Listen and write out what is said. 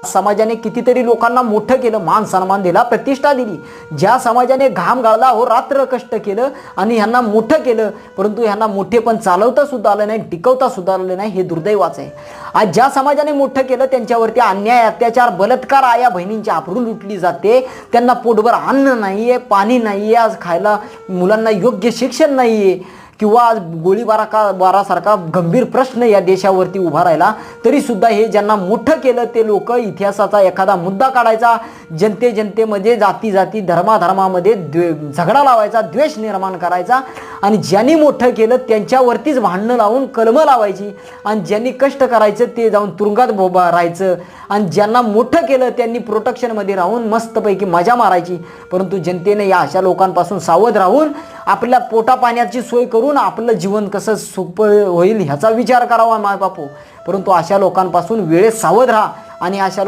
समाजाने कितीतरी लोकांना मोठं केलं, मान सन्मान दिला, प्रतिष्ठा दिली. ज्या समाजाने घाम गाळला, हो रात्र कष्ट केलं आणि ह्यांना मोठं केलं, परंतु ह्यांना मोठेपण चालवता सुद्धा आलं नाही, टिकवता सुद्धा आलं नाही, हे दुर्दैवाचं आहे. आज ज्या समाजाने मोठं केलं त्यांच्यावरती अन्याय, अत्याचार, बलात्कार, आया बहिणींची आबरू लुटली जाते. त्यांना पोटभर अन्न नाही आहे, पाणी नाही आहे, आज खायला मुलांना योग्य शिक्षण नाही आहे, किंवा आज गोळीबारासारखा गंभीर प्रश्न या देशावरती उभा राहिला, तरीसुद्धा हे ज्यांना मोठं केलं ते लोक इतिहासाचा एखादा मुद्दा काढायचा, जनतेमध्ये जाती धर्मामध्ये झगडा लावायचा, द्वेष निर्माण करायचा, आणि ज्यांनी मोठं केलं त्यांच्यावरतीच भांडणं लावून कलमं लावायची, आणि ज्यांनी कष्ट करायचं ते जाऊन तुरुंगात राहायचं, आणि ज्यांना मोठं केलं त्यांनी प्रोटेक्शनमध्ये राहून मस्तपैकी मजा मारायची. परंतु जनतेने या अशा लोकांपासून सावध राहून आपल्या पोटा पाण्याची सोय करून आपलं जीवन कसं सोपं होईल ह्याचा विचार करावा मायबापू. परंतु अशा लोकांपासून वेळेत सावध राहा आणि अशा